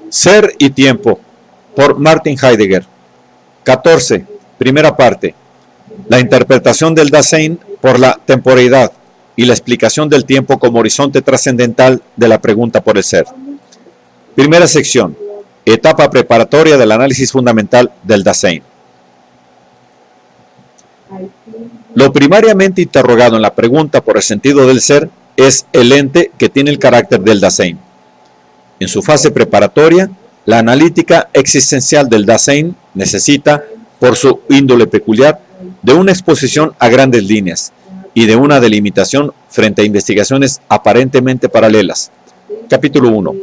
Ser y tiempo, por Martin Heidegger. 14. Primera parte. La interpretación del Dasein por la temporalidad y la explicación del tiempo como horizonte trascendental de la pregunta por el ser. Primera sección. Etapa preparatoria del análisis fundamental del Dasein. Lo primariamente interrogado en la pregunta por el sentido del ser es el ente que tiene el carácter del Dasein. En su fase preparatoria, la analítica existencial del Dasein necesita, por su índole peculiar, de una exposición a grandes líneas y de una delimitación frente a investigaciones aparentemente paralelas. Capítulo 1.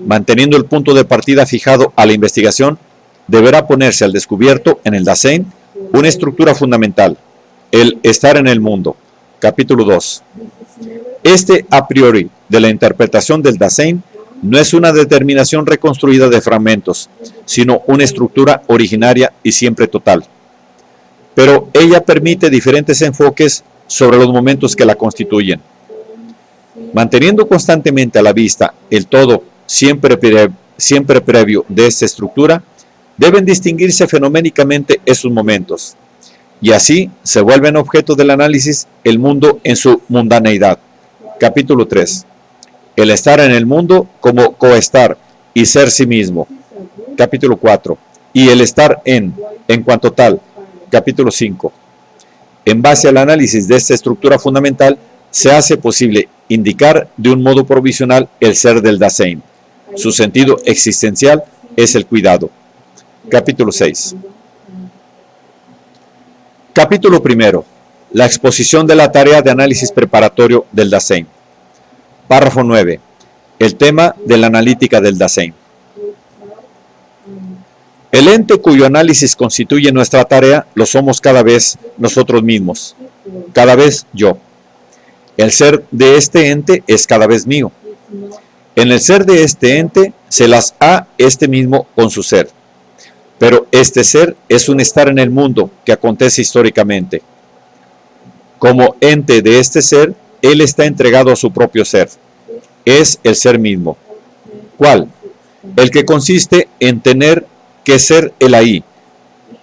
Manteniendo el punto de partida fijado a la investigación, deberá ponerse al descubierto en el Dasein una estructura fundamental, el estar en el mundo. Capítulo 2. Este a priori de la interpretación del Dasein no es una determinación reconstruida de fragmentos, sino una estructura originaria y siempre total. Pero ella permite diferentes enfoques sobre los momentos que la constituyen. Manteniendo constantemente a la vista el todo siempre previo de esta estructura, deben distinguirse fenoménicamente esos momentos, y así se vuelven objeto del análisis el mundo en su mundaneidad. Capítulo 3. El estar en el mundo como coestar y ser sí mismo. Capítulo 4. Y el estar en cuanto tal. Capítulo 5. En base al análisis de esta estructura fundamental, se hace posible indicar de un modo provisional el ser del Dasein. Su sentido existencial es el cuidado. Capítulo 6. Capítulo 1. La exposición de la tarea de análisis preparatorio del Dasein. Párrafo 9. El tema de la analítica del Dasein. El ente cuyo análisis constituye nuestra tarea lo somos cada vez nosotros mismos, cada vez yo. El ser de este ente es cada vez mío. En el ser de este ente se las ha este mismo con su ser. Pero este ser es un estar en el mundo que acontece históricamente. Como ente de este ser, él está entregado a su propio ser. Es el ser mismo. ¿Cuál? El que consiste en tener que ser el ahí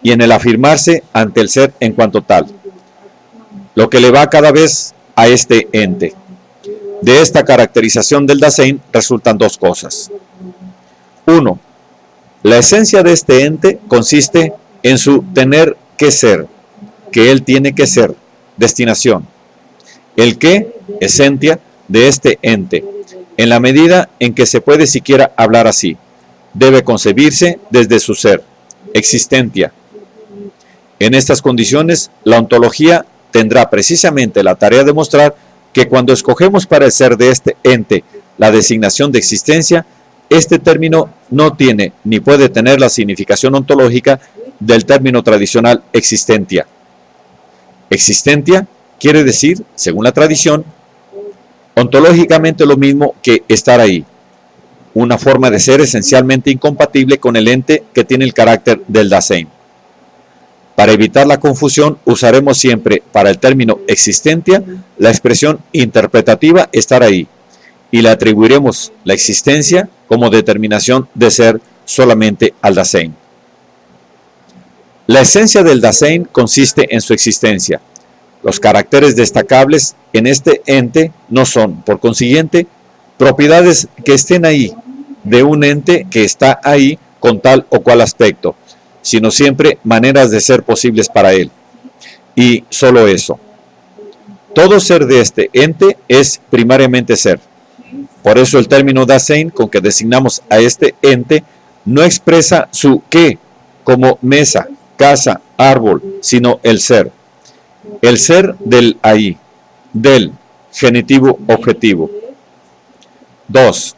y en el afirmarse ante el ser en cuanto tal. Lo que le va cada vez a este ente. De esta caracterización del Dasein resultan dos cosas. 1. La esencia de este ente consiste en su tener que ser, que él tiene que ser, destinación. El qué, esencia de este ente, en la medida en que se puede siquiera hablar así, debe concebirse desde su ser, existencia. En estas condiciones, la ontología tendrá precisamente la tarea de mostrar que cuando escogemos para el ser de este ente la designación de existencia, este término no tiene ni puede tener la significación ontológica del término tradicional existencia. Existencia quiere decir, según la tradición, ontológicamente lo mismo que estar ahí, una forma de ser esencialmente incompatible con el ente que tiene el carácter del Dasein. Para evitar la confusión, usaremos siempre para el término existencia la expresión interpretativa estar ahí, y le atribuiremos la existencia como determinación de ser solamente al Dasein. La esencia del Dasein consiste en su existencia. Los caracteres destacables en este ente no son, por consiguiente, propiedades que estén ahí, de un ente que está ahí con tal o cual aspecto, sino siempre maneras de ser posibles para él. Y solo eso. Todo ser de este ente es primariamente ser. Por eso el término Dasein con que designamos a este ente no expresa su qué como mesa, casa, árbol, sino el ser. El ser del ahí, del genitivo objetivo. 2.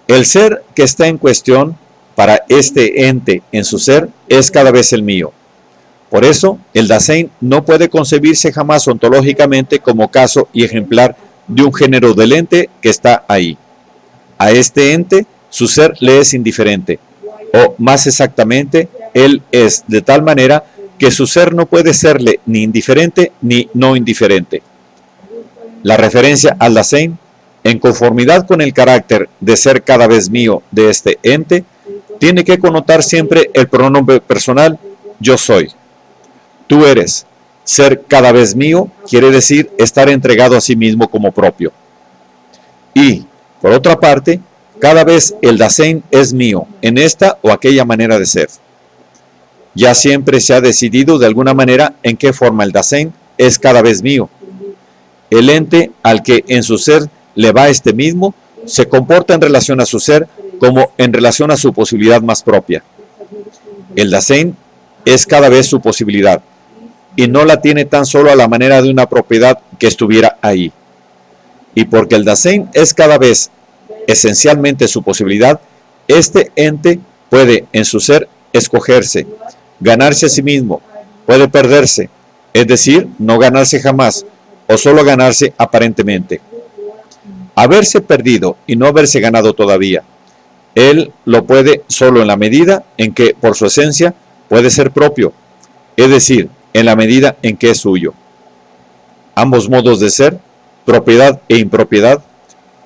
El ser que está en cuestión para este ente en su ser es cada vez el mío. Por eso, el Dasein no puede concebirse jamás ontológicamente como caso y ejemplar de un género del ente que está ahí. A este ente, su ser le es indiferente, o más exactamente, él es de tal manera que su ser no puede serle ni indiferente ni no indiferente. La referencia al Dasein en conformidad con el carácter de ser cada vez mío de este ente, tiene que connotar siempre el pronombre personal yo soy. Tú eres. Ser cada vez mío quiere decir estar entregado a sí mismo como propio. Y, por otra parte, cada vez el Dasein es mío en esta o aquella manera de ser. Ya siempre se ha decidido de alguna manera en qué forma el Dasein es cada vez mío. El ente al que en su ser le va este mismo se comporta en relación a su ser como en relación a su posibilidad más propia. El Dasein es cada vez su posibilidad y no la tiene tan solo a la manera de una propiedad que estuviera ahí. Y porque el Dasein es cada vez esencialmente su posibilidad, este ente puede en su ser escogerse, ganarse a sí mismo, puede perderse, es decir, no ganarse jamás, o solo ganarse aparentemente. Haberse perdido y no haberse ganado todavía, él lo puede solo en la medida en que, por su esencia, puede ser propio, es decir, en la medida en que es suyo. Ambos modos de ser, propiedad e impropiedad,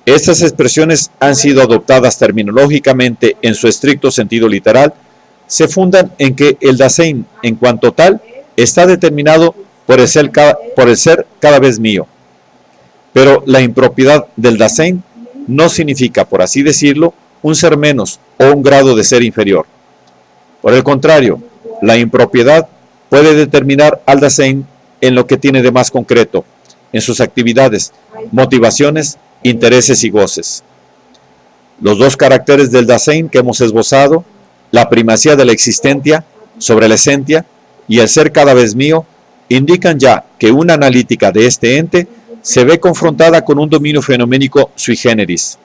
estas expresiones han sido adoptadas terminológicamente en su estricto sentido literal, se fundan en que el Dasein, en cuanto tal, está determinado por el ser cada vez mío. Pero la impropiedad del Dasein no significa, por así decirlo, un ser menos o un grado de ser inferior. Por el contrario, la impropiedad puede determinar al Dasein en lo que tiene de más concreto, en sus actividades, motivaciones, intereses y goces. Los dos caracteres del Dasein que hemos esbozado, la primacía de la existencia sobre la esencia y el ser cada vez mío, indican ya que una analítica de este ente se ve confrontada con un dominio fenoménico sui generis.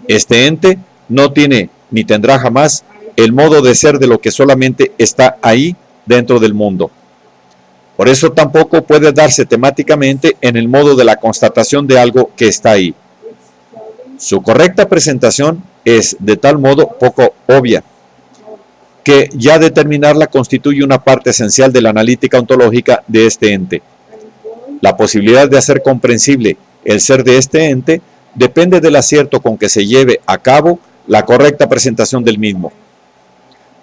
Este ente no tiene ni tendrá jamás el modo de ser de lo que solamente está ahí dentro del mundo. Por eso tampoco puede darse temáticamente en el modo de la constatación de algo que está ahí. Su correcta presentación es de tal modo poco obvia, que ya determinarla constituye una parte esencial de la analítica ontológica de este ente. La posibilidad de hacer comprensible el ser de este ente depende del acierto con que se lleve a cabo la correcta presentación del mismo.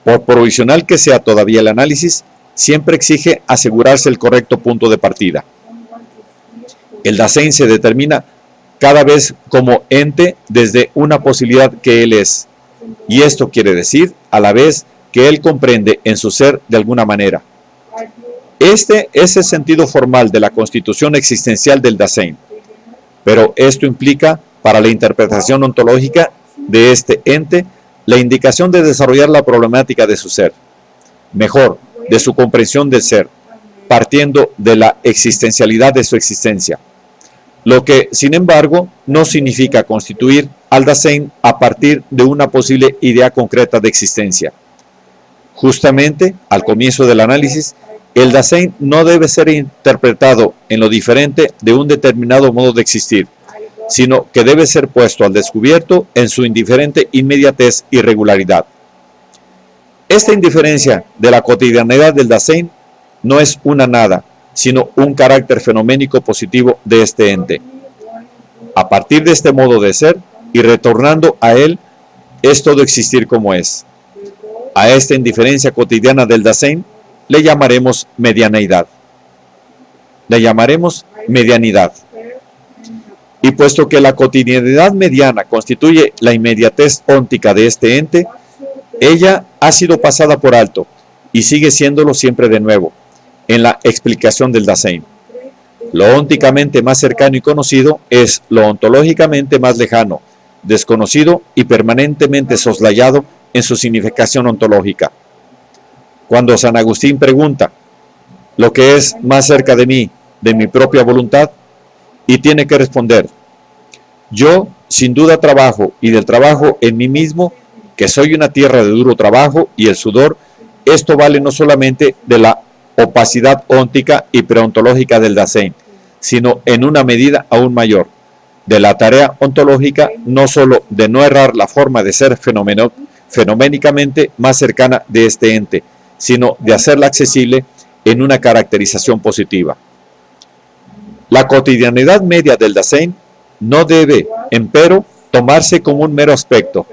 Por provisional que sea todavía el análisis, siempre exige asegurarse el correcto punto de partida. El Dasein se determina cada vez como ente desde una posibilidad que él es, y esto quiere decir, a la vez, que él comprende en su ser de alguna manera. Este es el sentido formal de la constitución existencial del Dasein, pero esto implica, para la interpretación ontológica de este ente, la indicación de desarrollar la problemática de su ser, mejor, de su comprensión del ser, partiendo de la existencialidad de su existencia, lo que, sin embargo, no significa constituir al Dasein a partir de una posible idea concreta de existencia. Justamente, al comienzo del análisis, el Dasein no debe ser interpretado en lo diferente de un determinado modo de existir, sino que debe ser puesto al descubierto en su indiferente inmediatez y regularidad. Esta indiferencia de la cotidianidad del Dasein no es una nada, sino un carácter fenoménico positivo de este ente. A partir de este modo de ser, y retornando a él, es todo existir como es. A esta indiferencia cotidiana del Dasein le llamaremos medianeidad. Le llamaremos medianidad. Y puesto que la cotidianidad mediana constituye la inmediatez óntica de este ente, ella ha sido pasada por alto y sigue siéndolo siempre de nuevo, en la explicación del Dasein. Lo ónticamente más cercano y conocido es lo ontológicamente más lejano, desconocido y permanentemente soslayado en su significación ontológica. Cuando San Agustín pregunta, ¿lo que es más cerca de mí, de mi propia voluntad? Y tiene que responder, yo sin duda trabajo y del trabajo en mí mismo, que soy una tierra de duro trabajo y el sudor, esto vale no solamente de la opacidad óntica y preontológica del Dasein, sino en una medida aún mayor, de la tarea ontológica no solo de no errar la forma de ser fenoménicamente más cercana de este ente, sino de hacerla accesible en una caracterización positiva. La cotidianidad media del Dasein no debe, empero, tomarse como un mero aspecto.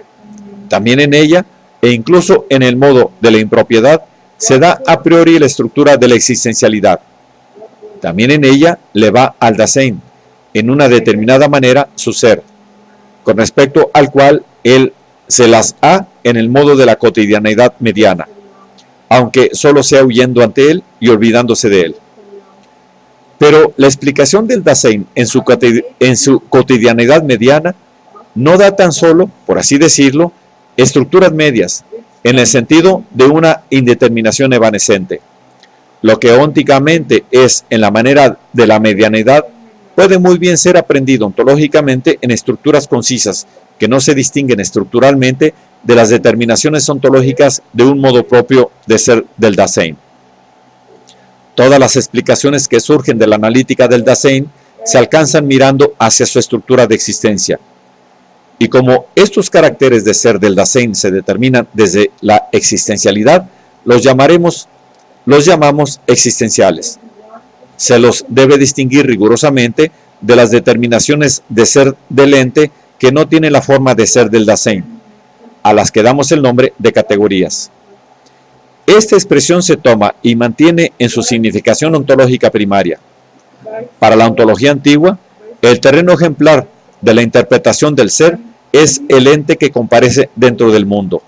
También en ella, e incluso en el modo de la impropiedad, se da a priori la estructura de la existencialidad. También en ella le va al Dasein, en una determinada manera, su ser, con respecto al cual él se las ha en el modo de la cotidianeidad mediana, aunque solo sea huyendo ante él y olvidándose de él. Pero la explicación del Dasein en su cotidianeidad mediana no da tan solo, por así decirlo, estructuras medias, en el sentido de una indeterminación evanescente. Lo que ónticamente es en la manera de la medianidad puede muy bien ser aprendido ontológicamente en estructuras concisas que no se distinguen estructuralmente de las determinaciones ontológicas de un modo propio de ser del Dasein. Todas las explicaciones que surgen de la analítica del Dasein se alcanzan mirando hacia su estructura de existencia. Y como estos caracteres de ser del Dasein se determinan desde la existencialidad, los llamamos existenciales. Se los debe distinguir rigurosamente de las determinaciones de ser del ente que no tiene la forma de ser del Dasein, a las que damos el nombre de categorías. Esta expresión se toma y mantiene en su significación ontológica primaria. Para la ontología antigua, el terreno ejemplar de la interpretación del ser es el ente que comparece dentro del mundo.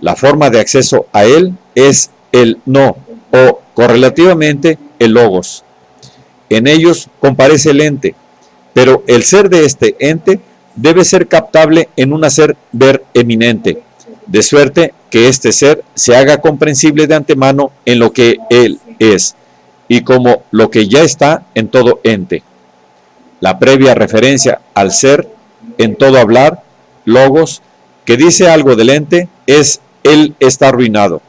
La forma de acceso a él es el no o, correlativamente, el logos. En ellos comparece el ente, pero el ser de este ente debe ser captable en un hacer ver eminente, de suerte que este ser se haga comprensible de antemano en lo que él es, y como lo que ya está en todo ente. La previa referencia al ser en todo hablar, logos, que dice algo del ente, es él está arruinado.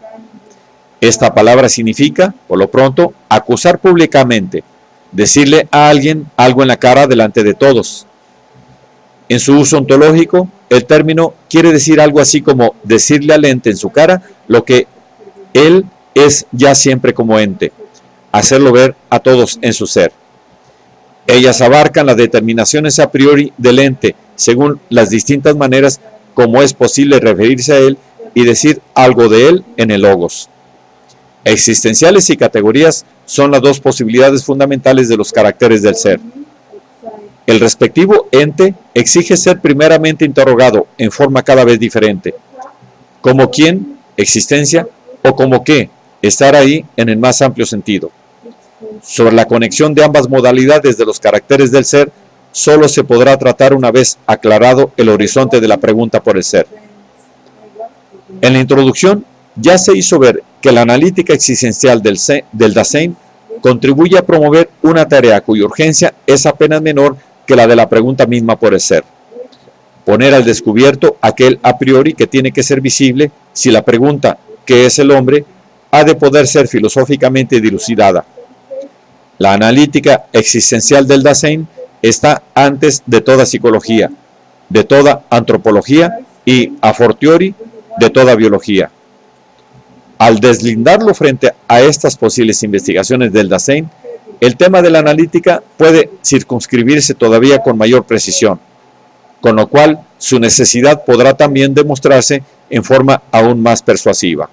Esta palabra significa, por lo pronto, acusar públicamente, decirle a alguien algo en la cara delante de todos. En su uso ontológico, el término quiere decir algo así como decirle al ente en su cara lo que él es ya siempre como ente, hacerlo ver a todos en su ser. Ellas abarcan las determinaciones a priori del ente, según las distintas maneras como es posible referirse a él y decir algo de él en el logos. Existenciales y categorías son las dos posibilidades fundamentales de los caracteres del ser. El respectivo ente exige ser primeramente interrogado en forma cada vez diferente. ¿Como quién? Existencia, o como qué, estar ahí en el más amplio sentido. Sobre la conexión de ambas modalidades de los caracteres del ser, solo se podrá tratar una vez aclarado el horizonte de la pregunta por el ser. En la introducción, ya se hizo ver que la analítica existencial del Dasein contribuye a promover una tarea cuya urgencia es apenas menor que la de la pregunta misma por el ser. Poner al descubierto aquel a priori que tiene que ser visible si la pregunta, ¿qué es el hombre?, ha de poder ser filosóficamente dilucidada. La analítica existencial del Dasein está antes de toda psicología, de toda antropología y, a fortiori, de toda biología. Al deslindarlo frente a estas posibles investigaciones del Dasein, el tema de la analítica puede circunscribirse todavía con mayor precisión, con lo cual su necesidad podrá también demostrarse en forma aún más persuasiva.